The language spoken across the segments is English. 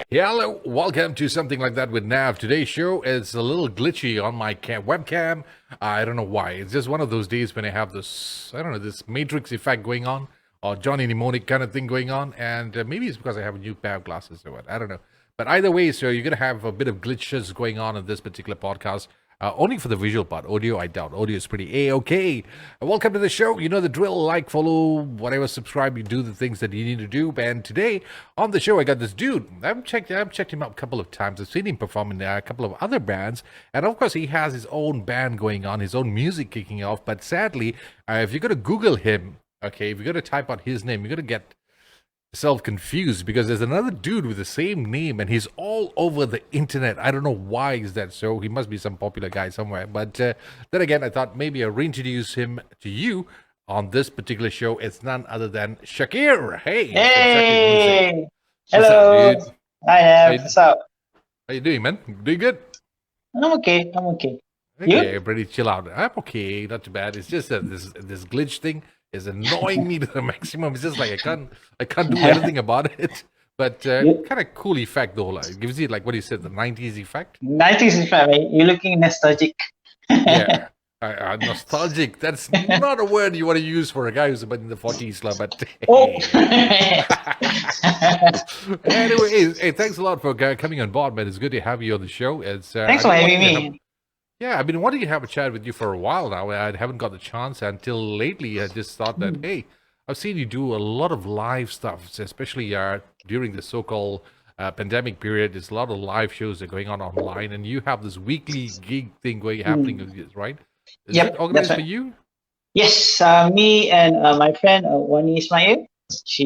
Hello, welcome to Something Like That with NAV. Today's show is a little glitchy on my webcam. I don't know why. It's just one of those days when I have this, I don't know, this matrix effect going on, or Johnny Mnemonic kind of thing going on, and maybe it's because I have a new pair of glasses or what. I don't know. But either way, so you're going to have a bit of glitches going on in this particular podcast. Only for the visual part. Audio, I doubt. Audio is pretty A-okay. Welcome to the show. You know the drill. Like, follow, whatever, subscribe. You do the things that you need to do. And today on the show, I got this dude. I've checked him out a couple of times. I've seen him perform in a couple of other bands. And of course, he has his own band going on, his own music kicking off. But sadly, if you're going to Google him, okay, if you're going to type out his name, you're going to get confused because there's another dude with the same name and he's all over the internet. I don't know why is that so. He must be some popular guy somewhere. But then again, I thought maybe I'll reintroduce him to you on this particular show. It's none other than SYAKIR. Hey, hello. What's up, dude? Hi, what's up? How you doing, man? Doing good? I'm okay. Okay, You? pretty chill out. I'm okay, not too bad. It's just that this glitch thing is annoying me to the maximum. It's just like I can't do anything about it. But kind of cool effect though. Like, it gives you like what you said, the 90s effect. 90s effect, right? You're looking nostalgic. Yeah. Nostalgic. That's not a word you want to use for a guy who's about in the 40s, but Oh. Anyway, hey, thanks a lot for coming on board, man. It's good to have you on the show. It's Thanks for having me. Yeah, I've been wanting to have a chat with you for a while now. I haven't got the chance until lately. I just thought that, hey, I've seen you do a lot of live stuff, especially during the so-called pandemic period. There's a lot of live shows that are going on online, and you have this weekly gig thing happening, right? Is Yep, it organized that's for you? Yes, me and my friend Wani Ismail. She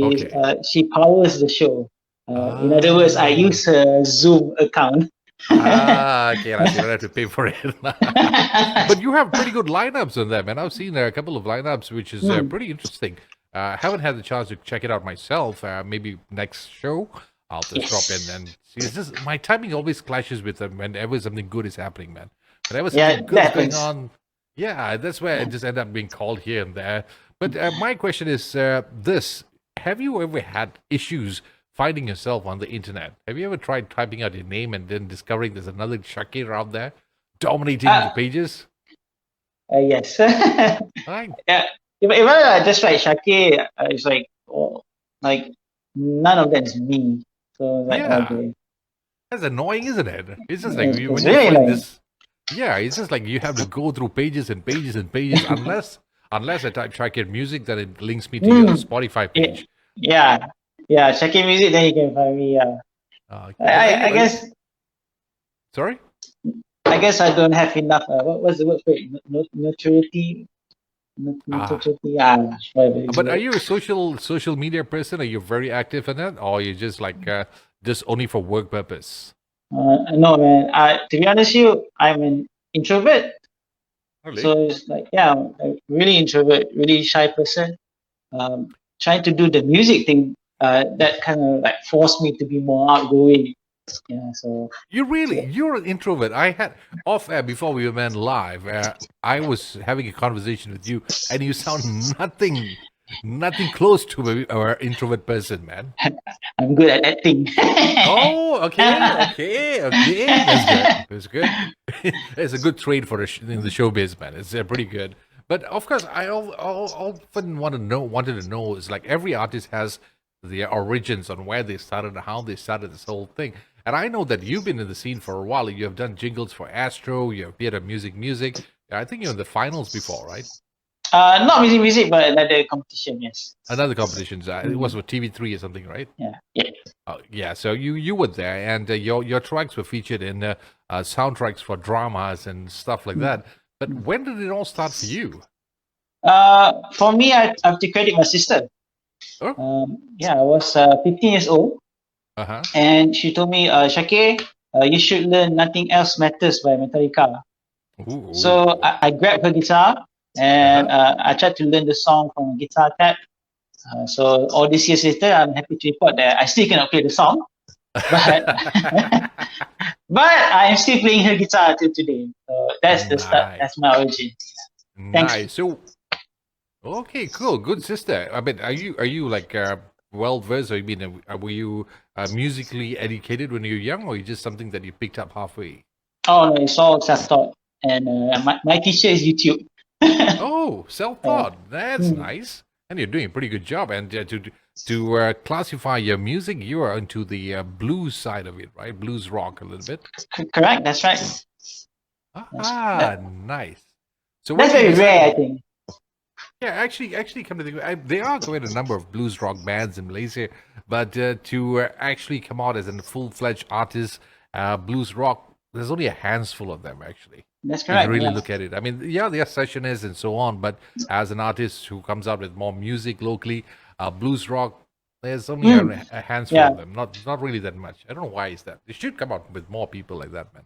powers the show. In other words, I use her Zoom account. Okay, I don't have to pay for it. But you have pretty good lineups on them, and I've seen a couple of lineups, which is pretty interesting. Haven't had the chance to check it out myself. Maybe next show I'll just drop in and see. It's just my timing always clashes with them whenever something good is happening, man. Whenever something good is going on, yeah, that's where I just end up being called here and there. But my question is this: have you ever had issues finding yourself on the internet? Have you ever tried typing out your name and then discovering there's another SYAKIR out there dominating the pages? Yes. Right. Yeah. If I just write SYAKIR, it's like none of that is me. So okay. That's annoying, isn't it? It's just like It's when you really find this. Yeah, it's just like you have to go through pages and pages and pages unless I type SYAKIR music, then it links me to your Spotify page. Yeah, SYAKIR music, then you can find me. I guess. Sorry. I guess I don't have enough. What's the word for it? Notoriety. Yeah. But are you a social media person? Are you very active in it, or are you just like just only for work purpose? No, man. To be honest with you, I'm an introvert. Really? So it's like, yeah, I'm a really introvert, really shy person. Trying to do the music thing, that kind of like forced me to be more outgoing. Yeah, so you're an introvert. I had off air before we went live. I was having a conversation with you, and you sound nothing close to an introvert person, man. I'm good at acting. Oh, okay. That's good. It's a good trade for in the showbiz, man. It's pretty good. But of course, I often wanted to know is like every artist has their origins on where they started and how they started this whole thing. And I know that you've been in the scene for a while. You have done jingles for Astro. You appeared at Music. I think you're in the finals before, right? Not music, but another competition. Yes. Another competition. It was for TV3 or something, right? Yeah. Yeah. So you were there, and your tracks were featured in soundtracks for dramas and stuff like that. But when did it all start for you? For me, I have to credit my sister. Oh? I was 15 years old. And she told me, SYAKIR, you should learn Nothing Else Matters by Metallica. Ooh. So I grabbed her guitar and I tried to learn the song from Guitar Tab. So all these years later, I'm happy to report that I still cannot play the song. But I'm still playing her guitar till today. So that's the start. That's my origin. Thanks. Nice. So, okay, cool. Good sister. I mean, are you like well versed? Or you mean, were you musically educated when you were young, or you just something that you picked up halfway? Oh no, it's all self-taught, and my teacher is YouTube. Oh, Yeah. self-taught. That's Hmm. nice. And you're doing a pretty good job. And to classify your music, you are into the blues side of it, right? Blues rock a little bit. Correct. That's right. Ah, nice. So when That's you very rare, I decided, think. yeah, actually, come to think, there are quite a number of blues rock bands in Malaysia, but to actually come out as a full-fledged artist, blues rock, there's only a handful of them actually. That's If you correct. really Yeah. look at it, I mean, yeah, they are sessionists and so on, but as an artist who comes out with more music locally, blues rock, there's only Mm. a handful Yeah. of them. Not really that much. I don't know why is that. They should come out with more people like that, man.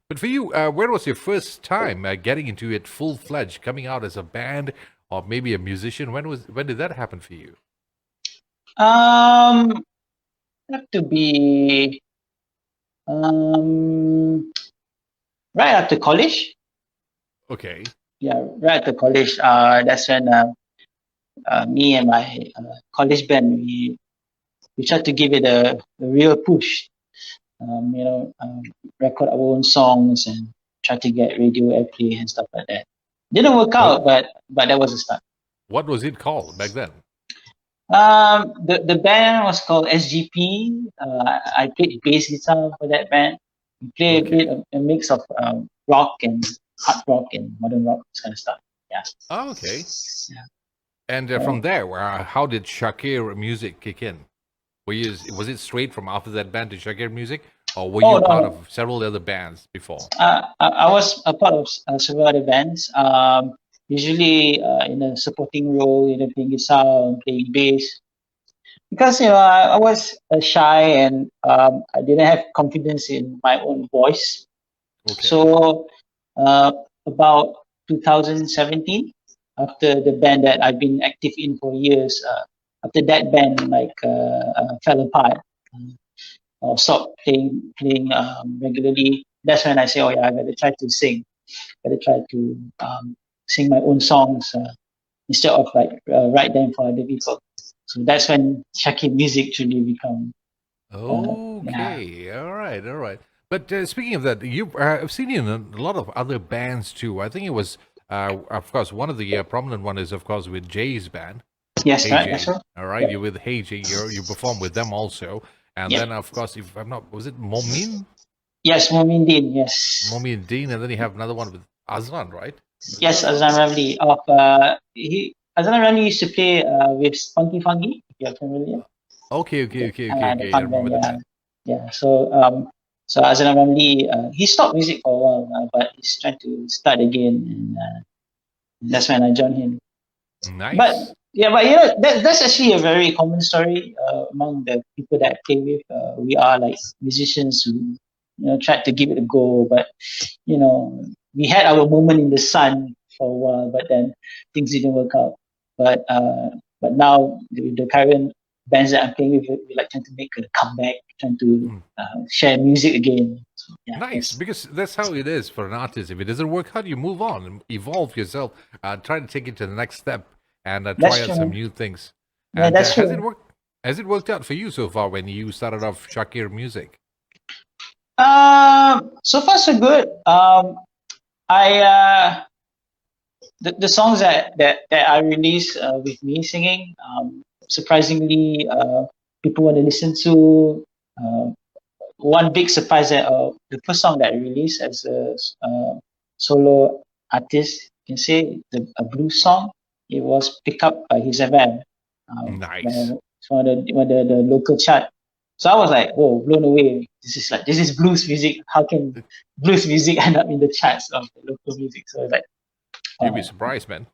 But for you, where was your first time getting into it full fledged, coming out as a band or maybe a musician? When did that happen for you? Um, have to be um right after college. Okay. Yeah, right after college. That's when me and my college band we tried to give it a real push. Record our own songs and try to get radio airplay and stuff like that. Didn't work Well, out, but that was a start. what was it called back then? The band was called SGP. I played bass guitar for that band. We play a bit Okay. of a mix of rock and hard rock and modern rock, this kind of stuff. Yeah. Oh, okay. Yeah. And Uh, from there, how did Shakir music kick in? Was it straight from after that band to Shakir music, or were oh you no, part no. of several other bands before? I was a part of several other bands. Usually in a supporting role, playing guitar and playing bass. Because I was shy and I didn't have confidence in my own voice. Okay. So uh, about 2017, after the band that I've been active in for years, after that band fell apart or stopped playing regularly, that's when I say, oh yeah, I gotta try to sing, gotta try to sing my own songs instead of write them for other people. So that's when Shaki music truly become yeah. Okay, all right, all right. But speaking of that, I've seen you in a lot of other bands too. I think it was, of course, one of the prominent one is of course with Jay's band, Yes, Hey right, that's Jay. right. All right, Yep. you're with Hey Jay. You perform with them also, and Yep. then of course, if I'm not, was it Yes, Momin Din, yes. Momin Dean, and then you have another one with Azlan, right? Yes, Azlan Ramli of Azlan Ramli used to play with Funky Funky, if you're familiar. Okay. The I punk band, remember the yeah. band. Yeah. So Azlan Ramli he stopped music for a while, but he's trying to start again, and that's when I joined him. But Nice. yeah, but that's actually a very common story among the people that I play with. We are like musicians who tried to give it a go, but you know we had our moment in the sun for a while, but then things didn't work out. But now the current bands that I'm playing with, we like trying to make a comeback, trying to Mm. share music again. So yeah, Nice, because that's how it is for an artist. If it doesn't work out, you move on and evolve yourself. Try to take it to the next step and try that's out some true. new things. Yeah, And that's has it true. worked? Has it worked out for you so far when you started off Shakir music? So far so good. I the songs that I release with me singing, surprisingly, people want to listen to. One big surprise that the first song that I released as a solo artist, you can say a blues song, it was picked up by his FM, Nice. it's one of the local chart. So I was like, whoa, blown away. This is blues music. How can blues music end up in the charts of the local music? So it's like, You'd be oh, surprised, man.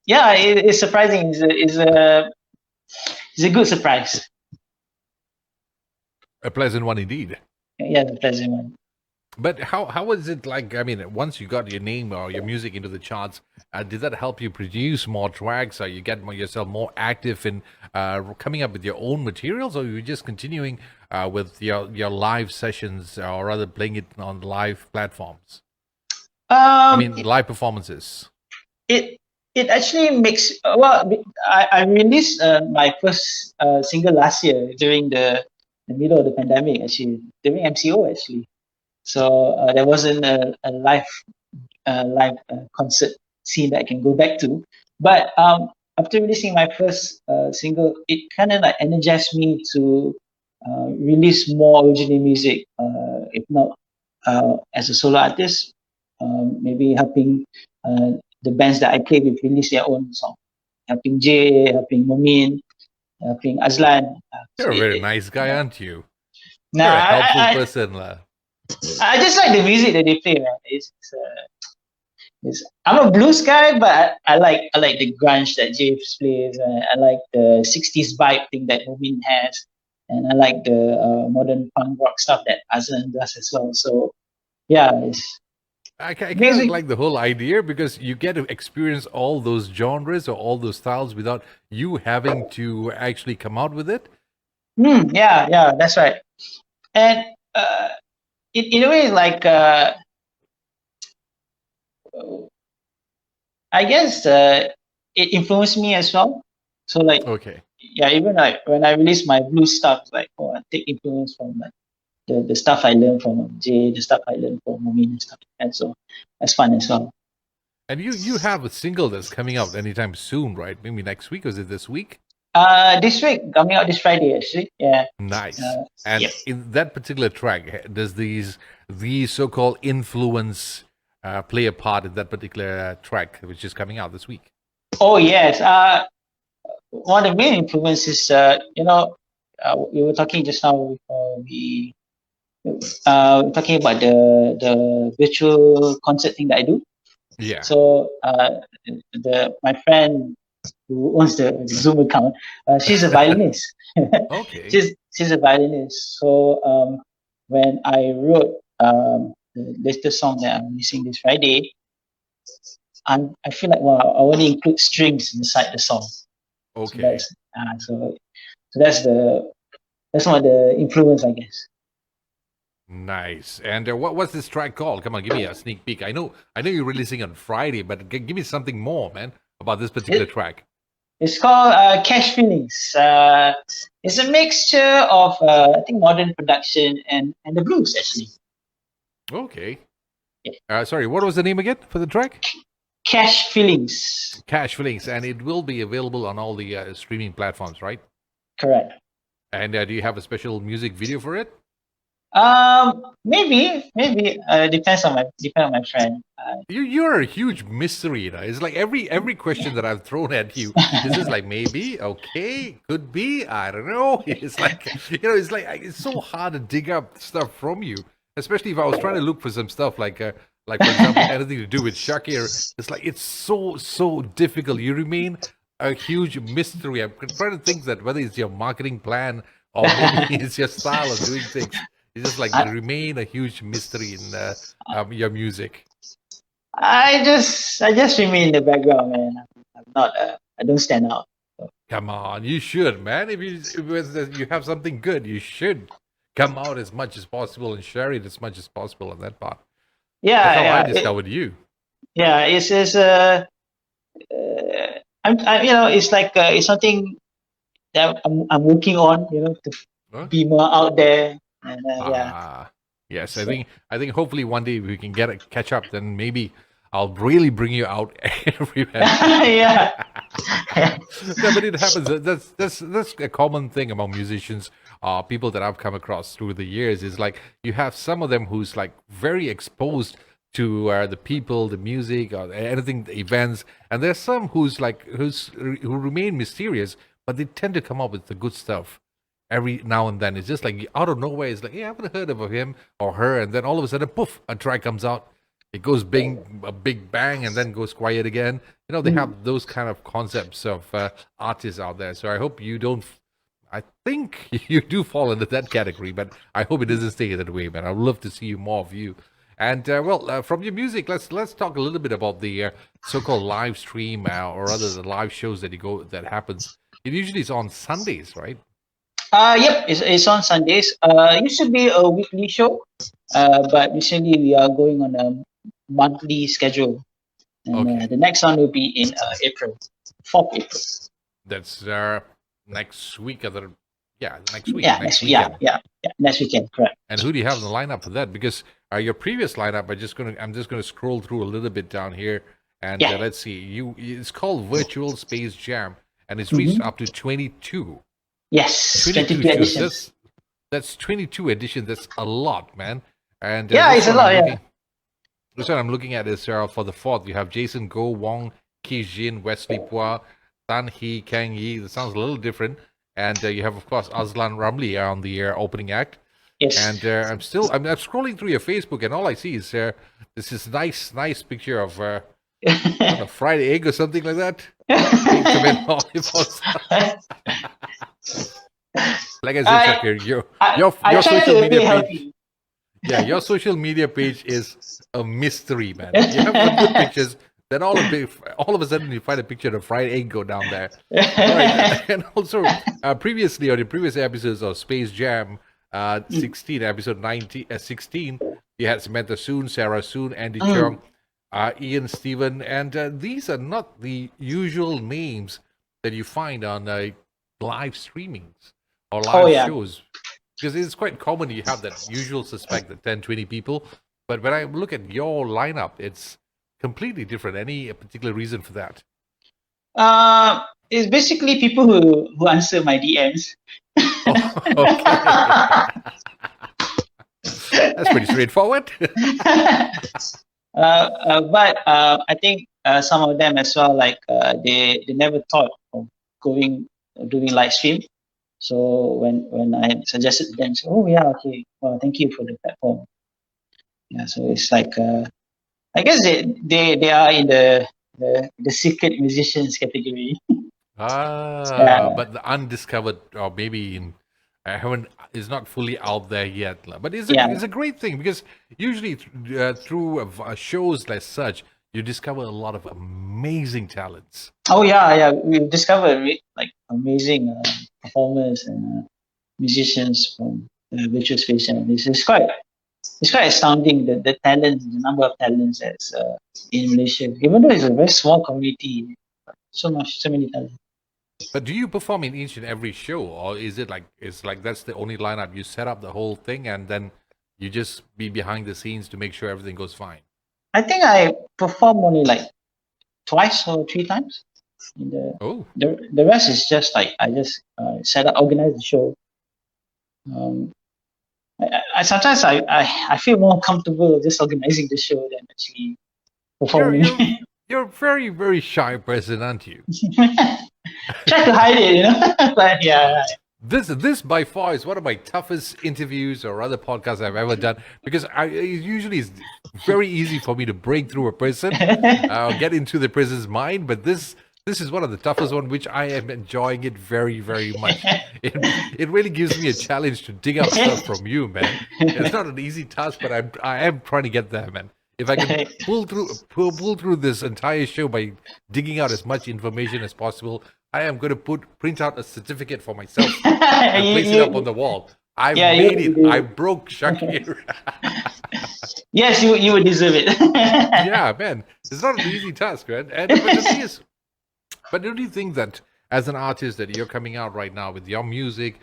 yeah, it's surprising. It's a good surprise. A pleasant one indeed. Yeah, the pleasant one. But how was it like? I mean, once you got your name or your music into the charts, did that help you produce more tracks? Or you get yourself more active in coming up with your own materials, or you just continuing with your live sessions, or rather playing it on live platforms? I Um, mean, live performances. it it actually makes I released my first single last year during the middle of the pandemic, actually during MCO actually. So there wasn't a live concert scene that I can go back to. But after releasing my first single, it kind of like energized me to release more original music. If not as a solo artist, maybe helping the bands that I play with release their own song, helping Jay, helping Momin, helping Azlan. You're a very nice guy, aren't you? Nah, You're a helpful person, lah. I just like the music that they play, man. I'm a blues guy, but I like the grunge that James plays. I like the '60s vibe thing that Momin has, and I like the modern punk rock stuff that Azlan does as well. So yeah, it's I kind of music. like the whole idea because you get to experience all those genres or all those styles without you having to actually come out with it. Yeah, that's right. And in a way, like I guess it influenced me as well. So like Okay. yeah, even like when I release my blues stuff, like I take influence from like the stuff I learned from Jay, the stuff I learned from Momin and stuff like that. So that's fun as well. And you have a single that's coming out anytime soon, right? Maybe next week, or is it this week? This week, coming out this Friday actually. Yeah. Nice. And Yeah. in that particular track, does these so-called influence play a part in that particular track, which is coming out this week? Oh yes. One of the main influences, we were talking just now before we talking about the virtual concert thing that I do. Yeah. So my friend who owns the Zoom account, she's a violinist. Okay. She's a violinist. So when I wrote the latest song that I'm releasing this Friday, I feel like I want to include strings inside the song. Okay. So that's one of the influence, I guess. Nice. And what's this track called? Come on, give me a sneak peek. I know you're releasing on Friday, but give me something more, man, about this particular track. It's called Cash Feelings. It's a mixture of I think modern production and the blues actually. Okay. Yeah. Sorry, what was the name again for the track? Cash Feelings. Cash Feelings, and it will be available on all the streaming platforms, right? Correct. And do you have a special music video for it? Maybe. Depends on my friend. You're a huge mystery, you know? It's like every question that I've thrown at you, this is like maybe, okay, could be, I don't know. It's like it's so hard to dig up stuff from you, especially if I was trying to look for some stuff like for example anything to do with SYAKIR. It's like it's so difficult. You remain a huge mystery. I'm trying to think that whether it's your marketing plan or maybe it's your style of doing things. It's just like remain a huge mystery in your music. I just remain in the background, man. I'm not. I don't stand out. So. Come on, you should, man. If you have something good, you should come out as much as possible and share it as much as possible on that part. Yeah, That's how I discovered you. Yeah, it's it's like it's something that I'm working on, to be more out there. And, yeah. Yes, I think hopefully one day we can catch up. Then maybe I'll really bring you out everywhere. Yeah. No, but it happens. That's a common thing among musicians. People that I've come across through the years is like you have some of them who's like very exposed to the people, the music, or anything, the events, and there's some who remain mysterious, but they tend to come up with the good stuff. Every now and then, it's just like out of nowhere. It's like, yeah, I haven't heard of him or her, and then all of a sudden, poof, a track comes out. It goes a big bang, and then goes quiet again. They have those kind of concepts of artists out there. So I hope you don't. I think you do fall into that category, but I hope it doesn't stay that way, man. I'd love to see more of you. And from your music, let's talk a little bit about the so-called live stream or rather the live shows that happens. It usually is on Sundays, right? Yep, it's on Sundays. It used to be a weekly show, but recently we are going on a monthly schedule. And Okay. the next one will be in April, 4th April. That's next week. The next week. Yeah, Next yeah, weekend. next weekend, correct. And who do you have in the lineup for that? Because your previous lineup, I'm just gonna scroll through a little bit down here, and Yeah. let's see. It's called Virtual Space Jam, and it's Mm-hmm. reached up to 22. Yes, 22 shows. editions. That's 22 editions. That's a lot, man. And Yeah, it's a lot. Yeah. This one I'm looking at is for the 4th. You have Jason Go, Wong, Ki Jin, Wesley Pua, Tan Hee, Kang Yi. That sounds a little different. And you have, of course, Azlan Ramli on the opening act. Yes. And I'm scrolling through your Facebook, and all I see is this is nice picture of a fried egg or something like that. Like I said, Syakir, your social media page. Yeah, your social media page is a mystery, man. You have some good pictures, then all of a sudden you find a picture of a fried egg go down there. Right. And also, previously on the previous episodes of Space Jam 16, episode 16, you had Samantha Soon, Sarah Soon, Andy Chong, Ian Steven, and these are not the usual names that you find on live streamings or live shows. Because it's quite common you have that usual suspect, the 10, 20 people. But when I look at your lineup, it's completely different. Any particular reason for that? It's basically people who answer my DMs. Okay. That's pretty straightforward. But I think some of them as well, like they never thought of doing live stream. So when I suggested to them, oh yeah, okay, well, thank you for the platform. Yeah, so it's like I guess they are in the secret musicians category. But the undiscovered, or maybe is not fully out there yet. But it's a great thing, because usually through shows like such, you discover a lot of amazing talents. Oh yeah, we've discovered like amazing performers and musicians from virtual space, and it's quite astounding the talent, the number of talents that's in Malaysia. Even though it's a very small community, so many talents. But do you perform in each and every show, or is it like that's the only lineup? You set up the whole thing and then you just be behind the scenes to make sure everything goes fine? I think I perform only like twice or 3 times. The rest is just like I just organize the show. I sometimes I feel more comfortable just organizing the show than actually performing. You're a very, very shy person, aren't you? Try to hide it, but yeah. This by far is one of my toughest interviews or other podcasts I've ever done, because it usually is very easy for me to break through a person, get into the person's mind, but this is one of the toughest one, which I am enjoying it very, very much. It really gives me a challenge to dig out stuff from you, man. It's not an easy task, but I am trying to get there, man. If I can pull through this entire show by digging out as much information as possible, I am going to print out a certificate for myself and place it up on the wall. I made it. I broke SYAKIR. Yes, you would deserve it. Yeah, man. It's not an easy task, man. But don't you think that as an artist that you're coming out right now with your music,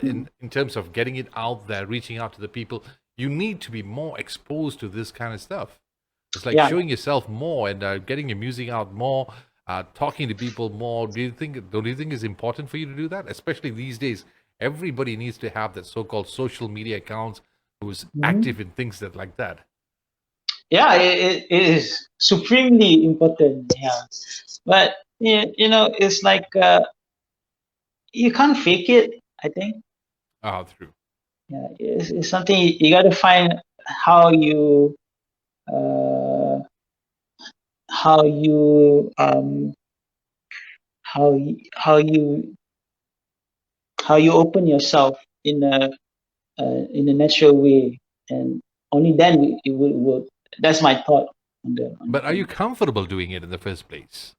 in terms of getting it out there, reaching out to the people, you need to be more exposed to this kind of stuff? It's like showing yourself more and getting your music out more, talking to people more. Don't you think it's important for you to do that? Especially these days, everybody needs to have that so-called social media accounts who's active in things like that. Yeah, it is supremely important. Yeah, but it's like you can't fake it, I think. True. Yeah, it's something you got to find how you open yourself in a natural way, and only then it will work. That's my thought. But are you comfortable doing it in the first place?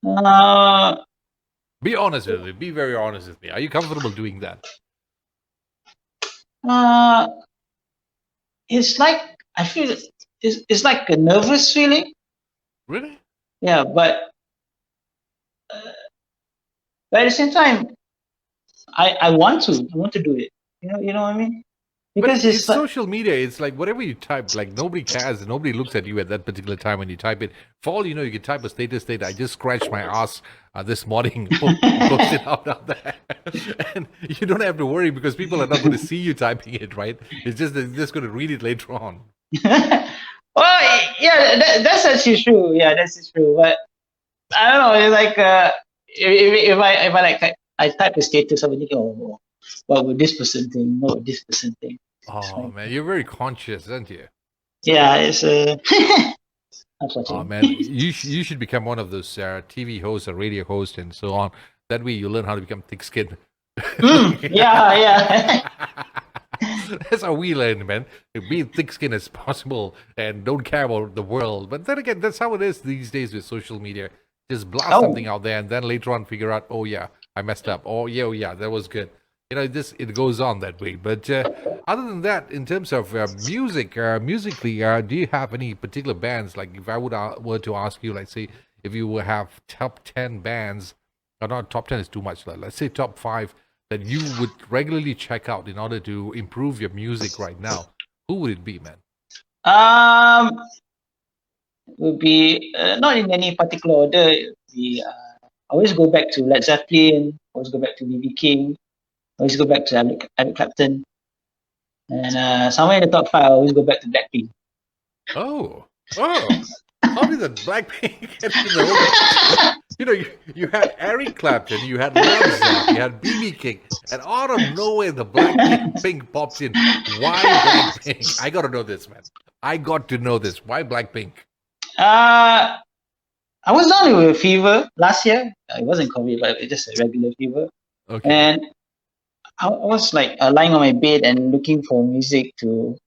Be honest with me. Be very honest with me. Are you comfortable doing that? It's like I feel it's like a nervous feeling. Really? Yeah, but at the same time, I want to do it. You know what I mean? But Because it's it's like, social media. It's like whatever you type, like nobody cares. Nobody looks at you at that particular time when you type it. For all you know, you can type a status state. I just scratched my ass this morning, post it out there. And you don't have to worry because people are not going to see you typing it, right? It's just they're just going to read it later on. well, yeah, that's actually true. Yeah, that's true. But I don't know. It's like if I like I type a status, I'll be thinking, oh, what would this person think? What would this person think? It's Oh like, man, you're very conscious, aren't you? yeah, it's Oh unfortunate. man, you should become one of those TV hosts or radio hosts and so on. That way, you learn how to become thick-skinned. Yeah, yeah. That's how we learn, man. Be thick-skinned as possible and don't care about the world. But then again, that's how it is these days with social media. Just blast Oh, something out there and then later on figure out, oh yeah, I messed up. Oh yeah, that was good. It goes on that way. But other than that, in terms of music, musically, do you have any particular bands? Like if I were to ask you, like say, if you would have top 10 bands, or not top 10 is too much. Let's say top 5 that you would regularly check out in order to improve your music right now. Who would it be, man? um, would be not in any particular order. It would be I always go back to Led Zeppelin. Always go back to B.B. King. Always go back to Eric Clapton. And somewhere in the top five, I always go back to Blackpink. Oh, how did the Blackpink get to the whole? You had Eric Clapton, you had Led Zeppelin, you had BB King, and out of nowhere the Blackpink pops in. Why Blackpink? I got to know this, man. I got to know this. Why Blackpink? I was down with a fever last year. It wasn't COVID, but it just a regular fever. Okay. And I was like lying on my bed and looking for music to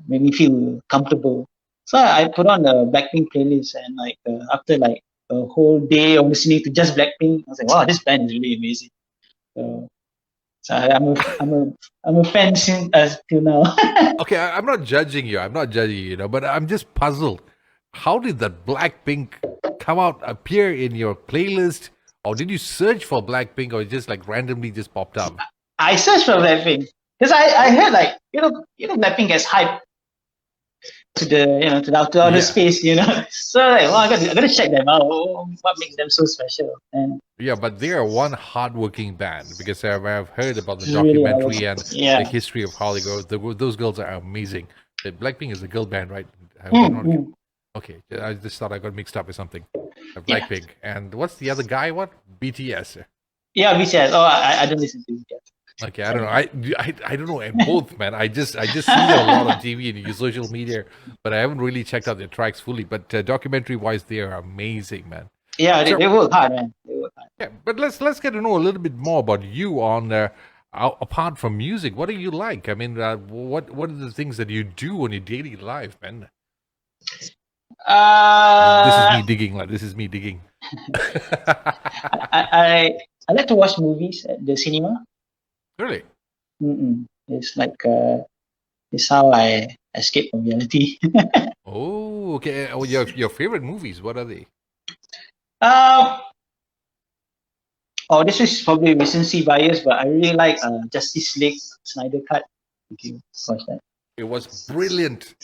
make me feel comfortable. So I put on the Blackpink playlist, and like after like a whole day of listening to just Blackpink, I was like, wow, this band is really amazing. So I'm a fan since till now. Okay, I'm not judging you. I'm not judging you, but I'm just puzzled. How did that Blackpink appear in your playlist? Or did you search for Blackpink, or it just like randomly just popped up? I searched for Blackpink because I heard like Blackpink gets hyped to the outer space, So like, well, I gotta check them out. What makes them so special? And yeah, but they are one hardworking band because I've heard about the really documentary and the history of how they go. Those girls are amazing. Blackpink is a girl band, right? Okay, I just thought I got mixed up with something. Blackpink. And what's the other guy? What? BTS. Yeah, BTS. Oh, I don't listen to BTS. Okay, I don't know. I don't know both, man. I just see a lot on TV and social media, but I haven't really checked out their tracks fully. But documentary wise, they are amazing, man. Yeah, they work hard, man. They work hard. Yeah, but let's get to know a little bit more about you on apart from music. What do you like? I mean, what are the things that you do in your daily life, man? This is me digging. This is me digging. I like to watch movies at the cinema. Really? It's like it's how I escape from reality. Oh, okay. Oh, your favorite movies? What are they? This is probably recency bias, but I really like Justice League Snyder Cut. If you watch that. It was brilliant.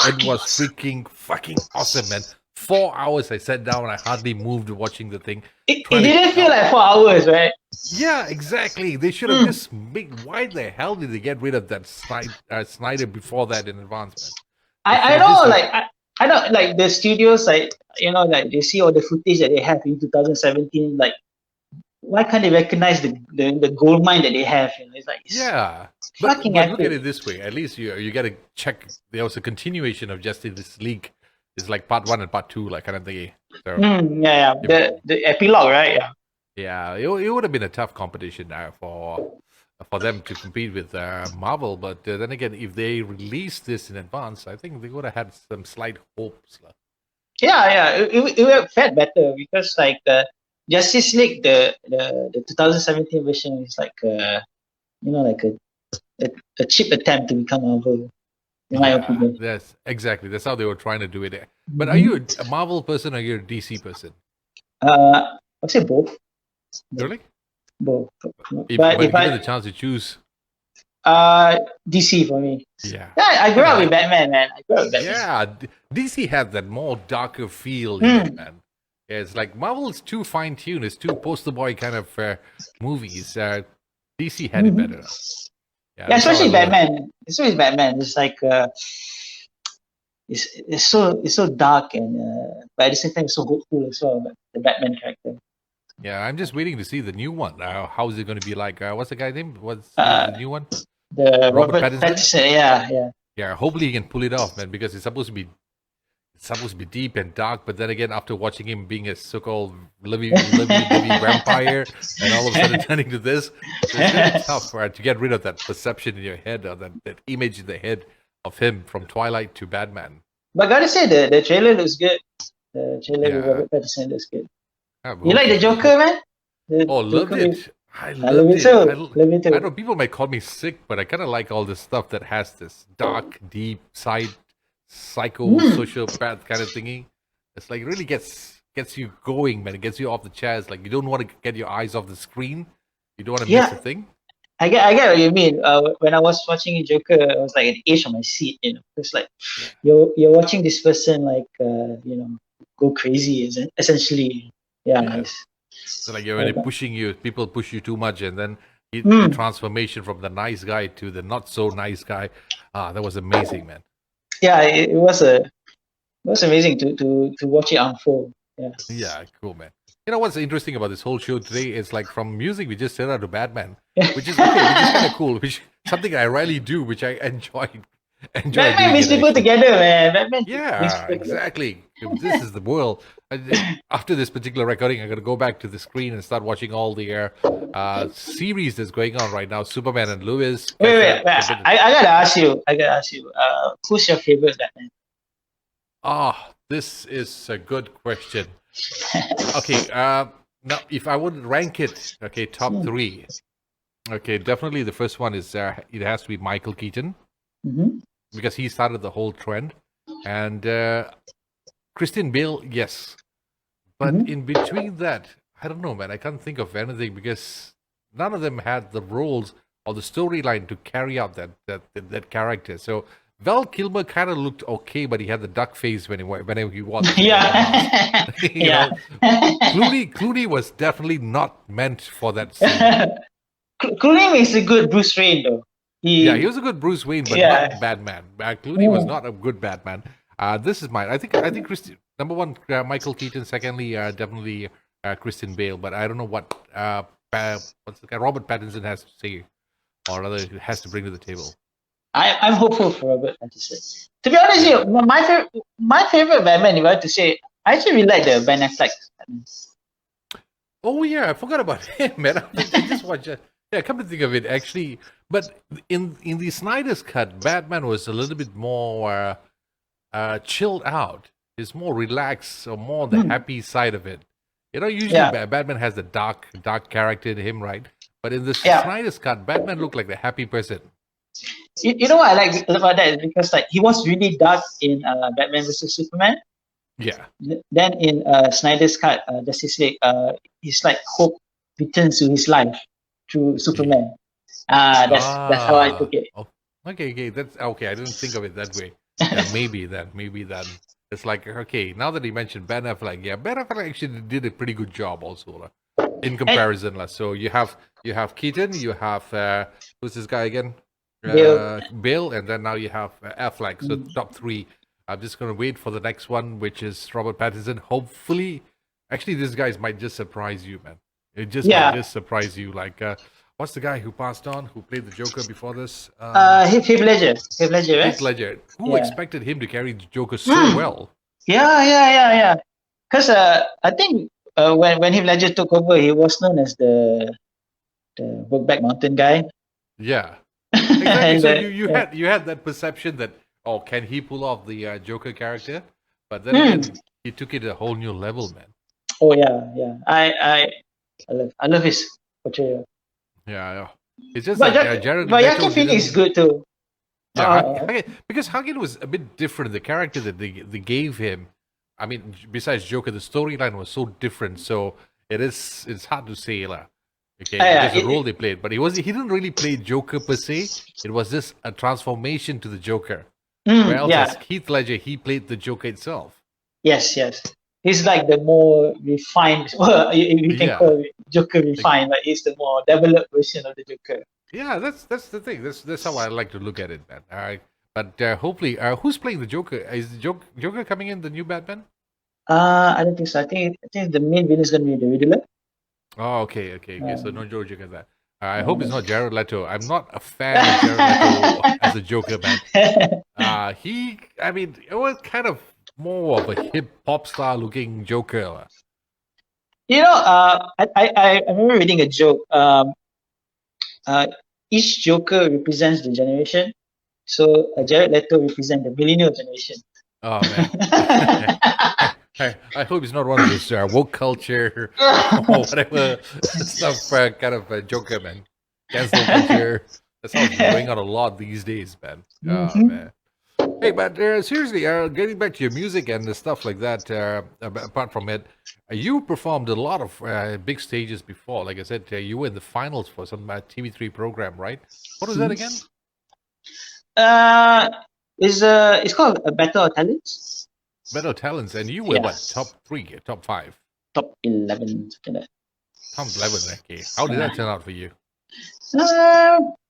It was freaking fucking awesome, man. 4 hours I sat down and I hardly moved watching the thing. It didn't feel like 4 hours, right? Yeah, exactly. They should have just made. Why the hell did they get rid of that Snyder before that in advance, man? I know, like I know, like the studios, like like they see all the footage that they have in 2017. Like, why can't they recognize the gold mine that they have? It's like but fucking look at it this way. At least you got to check. There was a continuation of Justice League. It's like part 1 and part 2, like kind of thing. So, the epilogue, right? Yeah, it would have been a tough competition for them to compete with Marvel. But then again, if they released this in advance, I think they would have had some slight hopes. It would have felt better because like Justice League, the 2017 version is like like a cheap attempt to become Marvel. in my Yeah, opinion. that's how they were trying to do it. But are you a Marvel person or you're a DC person? I'll say both. Really? Both. If But but if given the I chance to choose, DC for me. yeah, Yeah, I grew kind of up with like Batman, man. I grew up with Batman. yeah. DC had that more darker feel in it, Hmm. man. Yeah, it's like Marvel is too fine tuned. It's too poster boy kind of movies. DC had it Mhm. better. Yeah, Yeah, that's how I especially love it. Batman. Especially Batman. It's like it's so dark and but at the same time it's so hopeful as well. The Batman character. Yeah, I'm just waiting to see the new one. How is it going to be like? What's the guy's name? What's the Uh, new one? the Robert Robert Pattinson. Pattinson. Yeah, yeah. Yeah, hopefully he can pull it off, man, because it's supposed to be deep and dark. But then again, after watching him being a so-called living vampire, and all of a sudden turning to this, so it's gonna be tough to get rid of that perception in your head or that image in the head of him from Twilight to Batman. But gotta say the trailer looks good. The trailer with Yeah, Robert Pattinson looks good. I'm You like the hoping, man. Joker, man? The Oh, loved Joker with it. I I love loved it it. too. Love it I too. know people might call me sick, but I kind of like all this stuff that has this dark, deep side, psycho, Mm. sociopath kind of thingy. It's like really gets you going, man. It gets you off the chairs. Like you don't want to get your eyes off the screen. You don't want to miss a Yeah, thing. I get what you mean. When I was watching Joker, I was like at the edge of my seat. It's like Yeah. you're watching this person like go crazy. Essentially, yeah. Yeah. It's, So like when they're pushing you, people push you too much, and then the mm, transformation from the nice guy to the not so nice guy. That was amazing, man. yeah, it was amazing to watch it unfold. Yeah. Yeah, cool, man. You know what's interesting about this whole show today is like from music we just set out to Batman, which is okay, which is kind of cool, which something I rarely do, which I enjoy Batman doing brings it people actually. together, man. Batman brings Yeah, people together. exactly. This is the world. After this particular recording, I'm gonna go back to the screen and start watching all the series that's going on right now. Superman and Lewis. Wait. I gotta ask you. I gotta ask you. Who's your favorite Batman? This is a good question. Okay, now if I would rank it, okay, top three. Okay, definitely the first one is it has to be Michael Keaton Mm-hmm. because he started the whole trend, and Christian Bale, yes, but Mhm. in between that, I don't know, man. I can't think of anything because none of them had the roles or the storyline to carry out that character. So Val Kilmer kind of looked okay, but he had the duck face whenever he wore the mask. Yeah. You Yeah. know, Clooney was definitely not meant for that scene. Clooney is a good Bruce Wayne, though. Yeah, he was a good Bruce Wayne, but Yeah. not Batman. Clooney was Mm. not a good Batman. This is mine. I think number one, Michael Keaton. Secondly, definitely Christian Bale. But I don't know what what's the guy Robert Pattinson has to say, or rather, has to bring to the table. I'm hopeful for Robert Pattinson. To be honest, with you, my favorite Batman, if I had to say, I actually really like the Ben Affleck Batman. Oh yeah, I forgot about him, man. I just watched. Yeah, come to think of it, actually, but in the Snyder's cut, Batman was a little bit more chilled out. It's more relaxed, or more the happy side of it. You know, usually Yeah. Batman has the dark character in him, right? But in the Yeah. Snyder's cut, Batman looked like the happy person. You know what I like about that is because like he was really dark in Batman vs Superman. Yeah, Then in Snyder's cut, Justice League, he's like hope returns to his life through Superman. That's how I took it. Oh, okay, that's okay. I didn't think of it that way. Yeah, maybe then. It's like, okay, now that he mentioned Ben Affleck, yeah, Ben Affleck actually did a pretty good job also, in comparison. So you have Keaton, you have who's this guy again? Bale, and then now you have Affleck. So top three. I'm just gonna wait for the next one, which is Robert Pattinson. Hopefully, actually, these guys might just surprise you, man. It just might just surprise you. Like, what's the guy who passed on, who played the Joker before this? Heath Ledger. Heath Ledger, right? Heath Ledger. Who Yeah. expected him to carry the Joker so well? Yeah. Because I think when Heath Ledger took over, he was known as the Brokeback Mountain guy. Yeah, exactly. And, So you had that perception that, oh, can he pull off the Joker character? But then again, he took it a whole new level, man. Oh yeah. I love his portrayal. Yeah. It's just But like Jared but Leto Joaquin Phoenix is didn't. good too. Yeah, because Hagin was a bit different. The character that they gave him, I mean, besides Joker, the storyline was so different. So it's hard to say lah. Okay, yeah, because the role they played, but he didn't really play Joker per se. It was just a transformation to the Joker. Whereas yeah. as Heath Ledger, he played the Joker itself. Yes. He's like the more refined. Well, you can Yeah. call it Joker refined. Like he's the more developed version of the Joker. Yeah, that's the thing. That's how I like to look at it, man. All right, but hopefully, who's playing the Joker? Is the Joker coming in the new Batman? I don't think so. I think the main villain is gonna be the Riddler. Oh, okay. So no Joker in that. I hope it's not Jared Leto. I'm not a fan of Jared Leto as a Joker, man. I mean, it was kind of more of a hip pop star looking Joker. You know, I remember reading a joke. Each Joker represents the generation. So Jared Leto represents the millennial generation. Oh man. I hope it's not one of those woke culture or whatever stuff, kind of Joker, man. Cancel culture. That's how it's going on a lot these days, man. Oh, man. Hey, but seriously, getting back to your music and the stuff like that, apart from it, you performed a lot of big stages before. Like I said, you were in the finals for some TV3 program, right? What was that again? It's called a Battle of Talents. Battle of Talents, and you were what, top 3, top 5? Top 11, something like that. Top 11, okay. How did that turn out for you?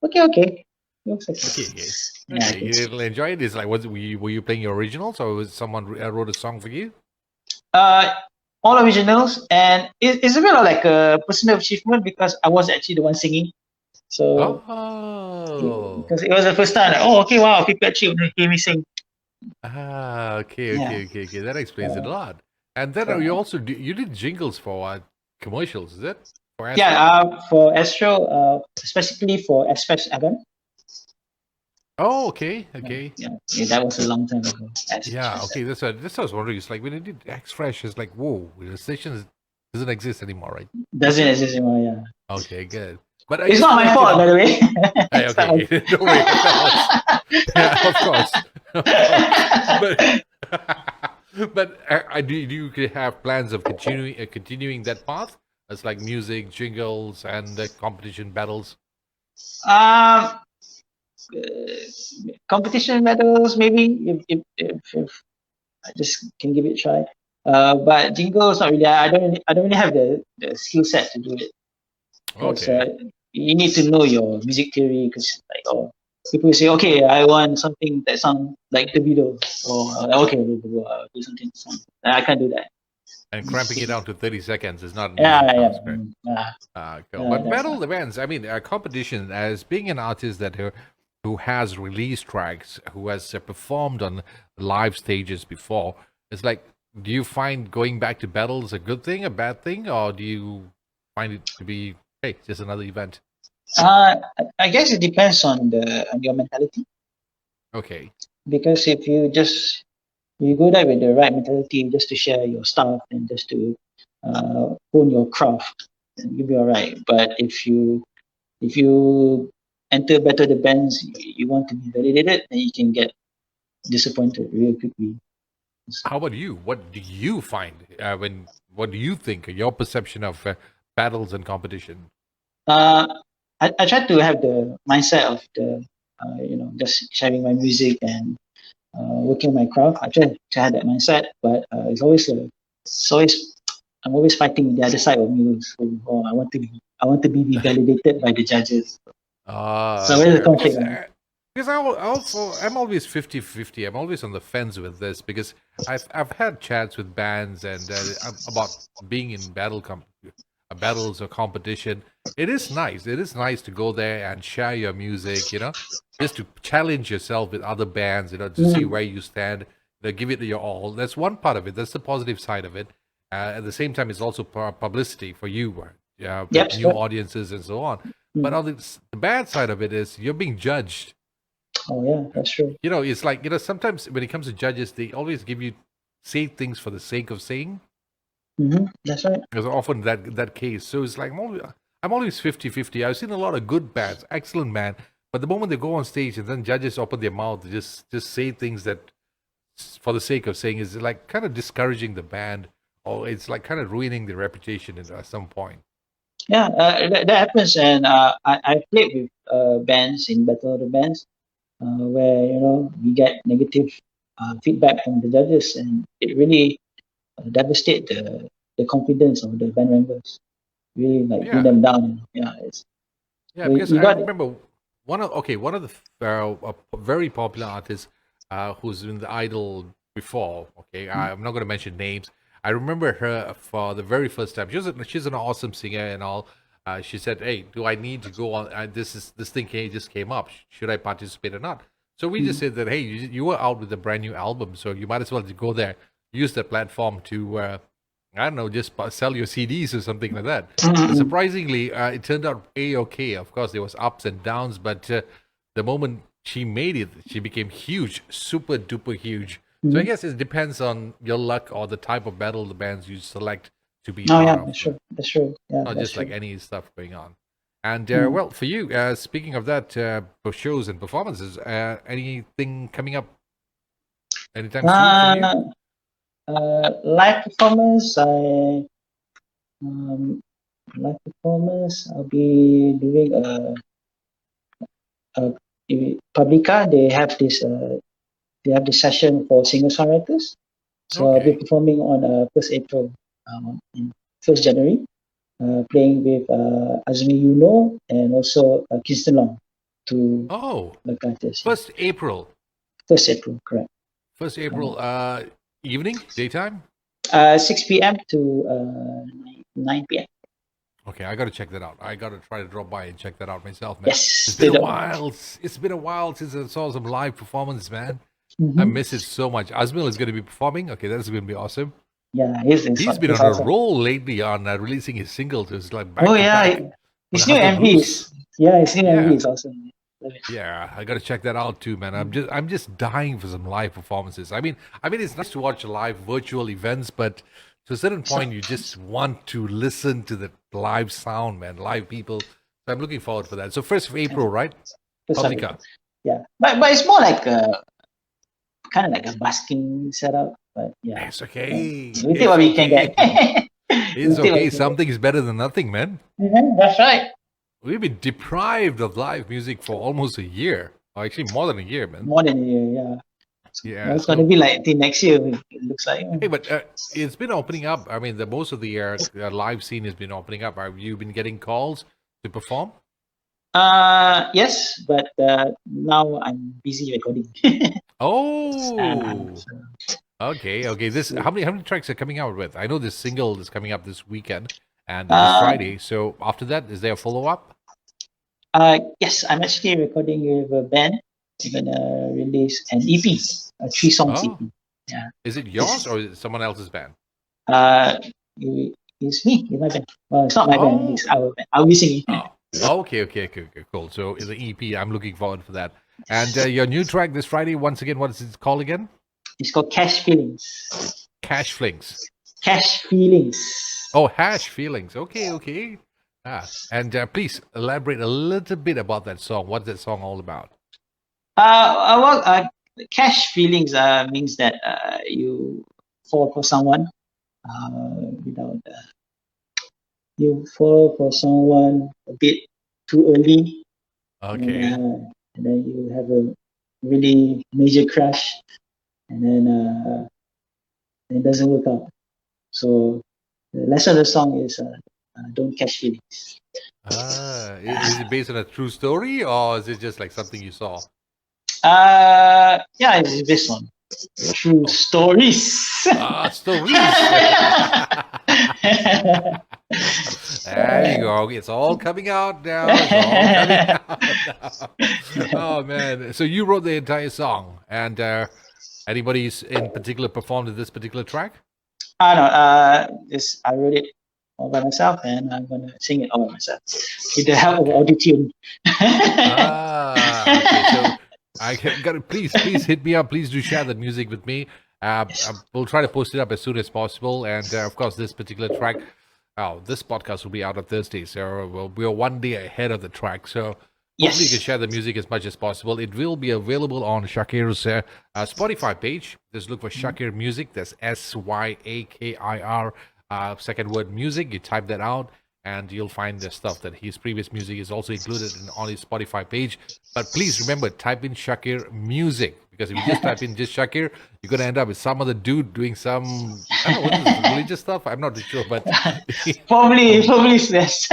Okay. Okay. You didn't enjoy it? It's like, were you playing your originals, or was someone wrote a song for you? All originals, and it's a bit of like a personal achievement because I was actually the one singing. So, because it was the first time, like, okay, wow, people actually want to hear me sing. Okay. That explains it a lot. And then you also you did jingles for commercials, is it? For Astro? Yeah, for Astro, specifically for Express Event. Oh, okay. Yeah, that was a long time ago. Yeah, okay. That's what I was wondering. It's like when they did X Fresh, it's like, whoa, the station doesn't exist anymore, right? Doesn't exist anymore, yeah. Okay, good. But it's not my fault, by the way. Hey, okay, don't worry. Yeah, of course. But do you have plans of continuing that path? It's like music, jingles, and competition battles. Competition battles, maybe if I just can give it a try. But jingles, not really. I don't really have the skill set to do it. Okay. You need to know your music theory because people say, okay, I want something that sounds like the video, or okay, I'll do something. I can't do that. And cramping it down to 30 seconds is not an easy task, cool. But battle events, I mean, competition, as being an artist who has released tracks, who has performed on live stages before, it's like, do you find going back to battles a good thing, a bad thing, or do you find it to be, hey, just another event? I guess it depends on your mentality. Okay. Because if you go there with the right mentality, just to share your stuff and just to hone your craft, then you'll be alright. But if you enter better the bands, you want to be validated, then you can get disappointed real quickly. How about you? What do you find what do you think, your perception of battles and competition? I try to have the mindset of just sharing my music and working my craft. I try to have that mindset, but it's always I'm always fighting the other side of me. So, I want to be validated by the judges. So where's the conflict? Because I'm always 50-50. I'm always on the fence with this because I've had chats with bands and about being in battles or competition. It is nice. It is nice to go there and share your music, just to challenge yourself with other bands, to see where you stand, give it your all. That's one part of it. That's the positive side of it. At the same time, it's also publicity for you, with new audiences and so on. But on the bad side of it is you're being judged. Oh yeah, that's true. It's like, sometimes when it comes to judges, they always say things for the sake of saying. That's right. There's often that case. So it's like I'm always 50-50. I've seen a lot of good bands, excellent band, But the moment they go on stage and then judges open their mouth to just say things that, for the sake of saying, is like kind of discouraging the band, or it's like kind of ruining their reputation at some point. Yeah, that happens, and I played with bands in Battle of the Bands, where we get negative feedback from the judges, and it really devastate the confidence of the band members. Really like bring them down. Yeah, because I remember one of the a very popular artist who's in the Idol before. Okay, I'm not going to mention names. I remember her for the very first time. She's an awesome singer and all. She said, "Hey, do I need to go on? This thing just came up. Should I participate or not?" So we just said that, "Hey, you were out with a brand new album, so you might as well go there, use that platform to, I don't know, just sell your CDs or something like that." Surprisingly, it turned out a-okay. Of course, there was ups and downs, but the moment she made it, she became huge, super duper huge. So I guess it depends on your luck or the type of battle the bands you select to be part of. That's true. Yeah, not that's just true. like any stuff going on. And well, for you, speaking of that, for shows and performances, anything coming up anytime soon from you? Live performance, I'll be doing a Publica. They have this session for singer-songwriters. So I'll be performing on 1st April, in 1st January, playing with Azmi Yuno and also Kingston Long, two artists. 1st April. 1st April, correct. 1st April, evening, daytime? 6 p.m. to 9 p.m. Okay, I got to check that out. I got to try to drop by and check that out myself, man. Yes, it's been a while. It's been a while since I saw some live performance, man. I miss it so much. Azmil is going to be performing. Okay, that's going to be awesome. Yeah, he's been on a roll lately on releasing his singles. It's like back his new MVs. Yeah, his new MV is awesome. Yeah, I got to check that out too, man. I'm just dying for some live performances. I mean, it's nice to watch live virtual events, but to a certain point, you just want to listen to the live sound, man, live people. So I'm looking forward for that. So 1st of April, right? Publica. Yeah, but it's more like kind of like a busking setup. But yeah, it's okay. We think what we can get. It's okay. Something is better than nothing, man. That's right. We've been deprived of live music for almost a year. Or actually, more than a year, man. More than a year, yeah. Yeah, it's going to be like the next year. It looks like. Hey, but it's been opening up. I mean, most of the live scene has been opening up. Have you been getting calls to perform? Yes, but now I'm busy recording. Okay. This how many tracks are coming out with? I know this single is coming up this weekend and this Friday. So after that, is there a follow-up? Yes, I'm actually recording with a band. We're gonna release an EP, a 3-song EP. Yeah. Is it yours or is it someone else's band? It's me, it's my band. Well, it's not my band, it's our band. I'll be singing. Okay, cool. So in the EP, I'm looking forward for that. And your new track this Friday, once again, what is it called again? It's called Cash Feelings. Cash Flings. Cash Feelings. Oh, Hash Feelings. Okay. And please elaborate a little bit about that song. What's that song all about? Cash feelings means that you fall for someone without you fall for someone a bit too early. Okay. And then you have a really major crush, and then it doesn't work out. So the lesson of the song is don't catch feelings. Is it based on a true story or is it just like something you saw? Yeah, it's based on true stories. Stories. There you go. It's all coming out now. Oh man! So you wrote the entire song, and anybody in particular performed this particular track? No. I wrote it all by myself, and I'm gonna sing it all by myself with the help of auto-tune. Okay. So I got to please hit me up. Please do share that music with me. We'll try to post it up as soon as possible. And of course, this particular track, this podcast will be out on Thursday, so we're one day ahead of the track. So Hopefully, you can Yes. share the music as much as possible. It will be available on Shakir's Spotify page. Just look for Shakir Music. That's SYAKIR. Second word music. You type that out, and you'll find the stuff that his previous music is also included on his Spotify page. But please remember, type in Shakir Music, because if you just type in just Shakir, you're gonna end up with some other dude doing some, I don't know, what is this, religious stuff. I'm not too sure, but Probably yes.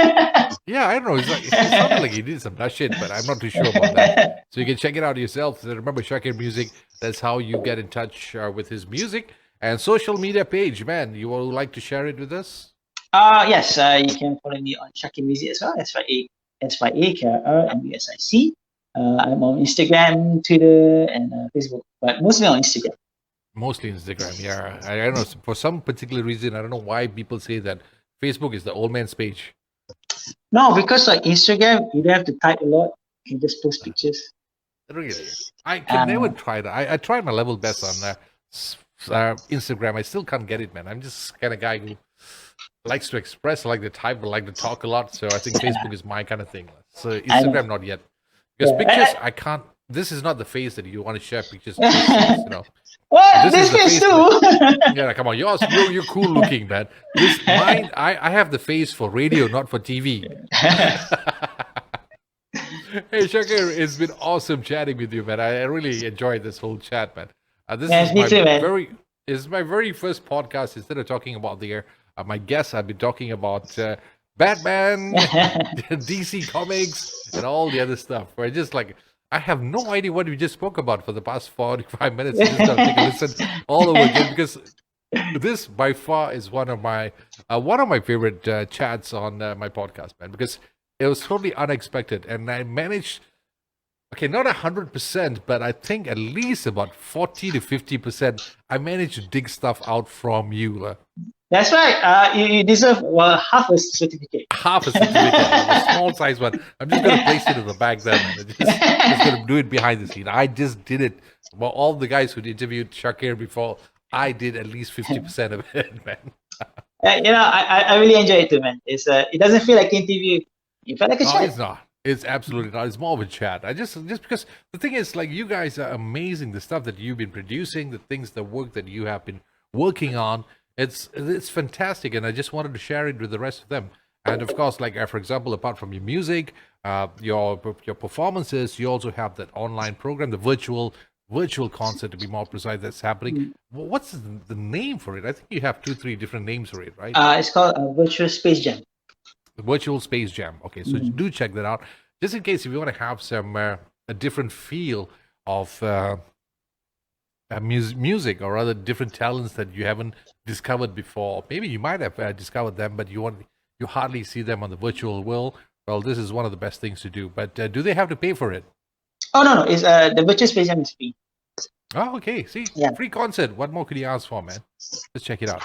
yeah, I don't know. It sounded like he did some that shit, but I'm not too sure about that. So you can check it out yourself. So remember, Shakir Music. That's how you get in touch with his music. And social media page, man. You would like to share it with us? Yes, you can follow me on Shakir Music as well. SYAKIR I'm on Instagram, Twitter, and Facebook, but mostly on Instagram. Mostly Instagram, yeah. I don't know. For some particular reason, I don't know why people say that Facebook is the old man's page. No, because like Instagram, you don't have to type a lot. You can just post pictures. Really? I can never try that. I tried my level best on Instagram. I still can't get it, man. I'm just kind of guy who likes to express, like to type, but like to talk a lot. So I think Facebook is my kind of thing. So Instagram, not yet. Because pictures, I can't. This is not the face that you want to share pictures. You know. What? This face too. Yeah, come on. You're cool looking, man. Mine, I have the face for radio, not for TV. Hey, Shakir, it's been awesome chatting with you, man. I really enjoyed this whole chat, man. This is me my too, man. It's my very first podcast. Instead of talking about my guests, I've been talking about Batman, DC Comics, and all the other stuff. Where just like I have no idea what we just spoke about for the past 45 minutes. I just got to take a listen all over again, because this by far is one of my favorite chats on my podcast, man. Because it was totally unexpected, and I managed. Okay, not 100%, but I think at least about 40 to 50%. I managed to dig stuff out from you. That's right. You deserve half a certificate. Half a certificate, a small size one. I'm just going to place it in the back there, man. Just going to do it behind the scene. I just did it. Well, all the guys who interviewed Shakir before, I did at least 50% of it, man. I really enjoy it too, man. It doesn't feel like an interview. You feel like a chat. It's not. It's absolutely not. It's more of a chat. I just because the thing is, like, you guys are amazing. The stuff that you've been producing, the work that you have been working on, it's fantastic. And I just wanted to share it with the rest of them. And of course, like for example, apart from your music, your performances, you also have that online program, the virtual concert, to be more precise, that's happening. What's the name for it? I think you have 2-3 different names for it, right? It's called Virtual Space Jam. The Virtual Space Jam. Okay, so do check that out. Just in case if you want to have some a different feel of music, or other different talents that you haven't discovered before. Maybe you might have discovered them, but you hardly see them on the virtual world. Well, this is one of the best things to do. But do they have to pay for it? Oh no, it's the Virtual Space Jam is free. Oh, okay. See, free concert. What more could you ask for, man? Let's check it out.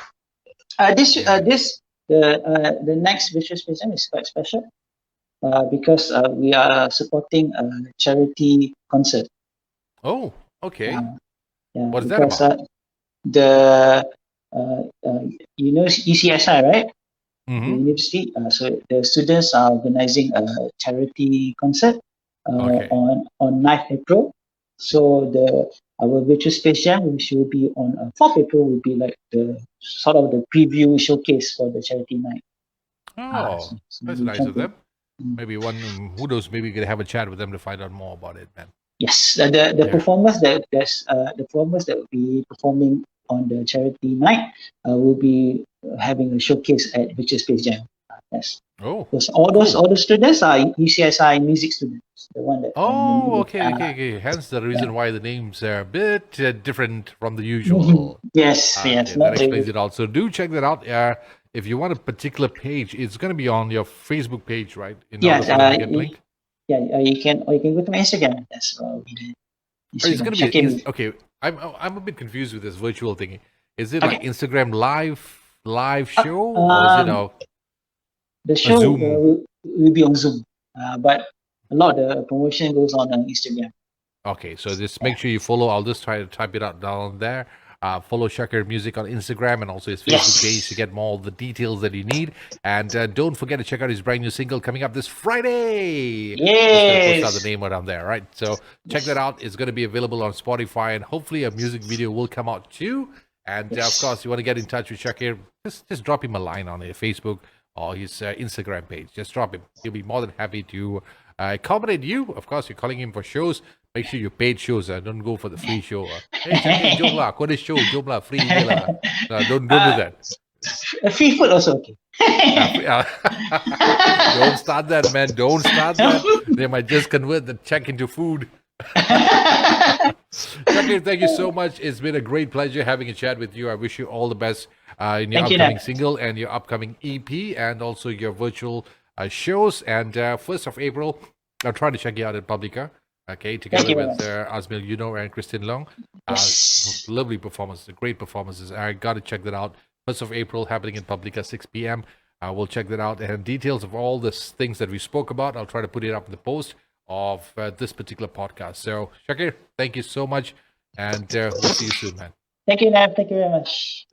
The next Virtual Space Jam is quite special because we are supporting a charity concert. Oh, okay. What is that about? ECSI, right? Mm-hmm. The university. So the students are organizing a charity concert on 9th April. So our Virtual Space Jam, which will be on 4th April, will be like the sort of the preview showcase for the charity night. So that's nice of them. Maybe who knows, maybe you could have a chat with them to find out more about it, man. Yes, the performers that will be performing on the charity night will be having a showcase at Virtual Space Jam. Yes. Oh. All the students are UCSI music students. The one that. Okay. Hence the reason why the names are a bit different from the usual. Yes. That explains it all. So do check that out. If you want a particular page, it's going to be on your Facebook page, right? Yes. You can go to my Instagram. That's it's going to be okay. I'm a bit confused with this virtual thingy. Is it like Instagram live show, or is it the show will be on Zoom, but a lot of the promotion goes on Instagram. Okay, so just make sure you follow. I'll just try to type it out down there. Follow Shakir Music on Instagram and also his Facebook page to get more of the details that you need. And don't forget to check out his brand new single coming up this Friday. Just gonna post out the name around there, right? So check that out. It's going to be available on Spotify, and hopefully a music video will come out too. And of course, you want to get in touch with Shakir, just drop him a line on his Facebook or his Instagram page. Just drop him. He'll be more than happy to accommodate you. Of course, you're calling him for shows. Make sure you paid shows. Don't go for the free show. Hey, Shakir, jom lah. Kau ada show, jom lah. Free je lah. Don't do that. Free food also okay. Don't start that, man. Don't start that. They might just convert the check into food. Shakir, thank you so much. It's been a great pleasure having a chat with you. I wish you all the best in your upcoming single and your upcoming EP and also your virtual shows. And 1st of April, I'll try to check you out at Publica. Okay, together with Azmil Yuno and Christine Long. Lovely performances, great performances. I got to check that out. 1st of April, happening in Publica, 6 p.m. We'll check that out. And details of all the things that we spoke about, I'll try to put it up in the post of this particular podcast. So, Shakir, thank you so much. And we'll see you soon, man. Thank you, NAV. Thank you very much.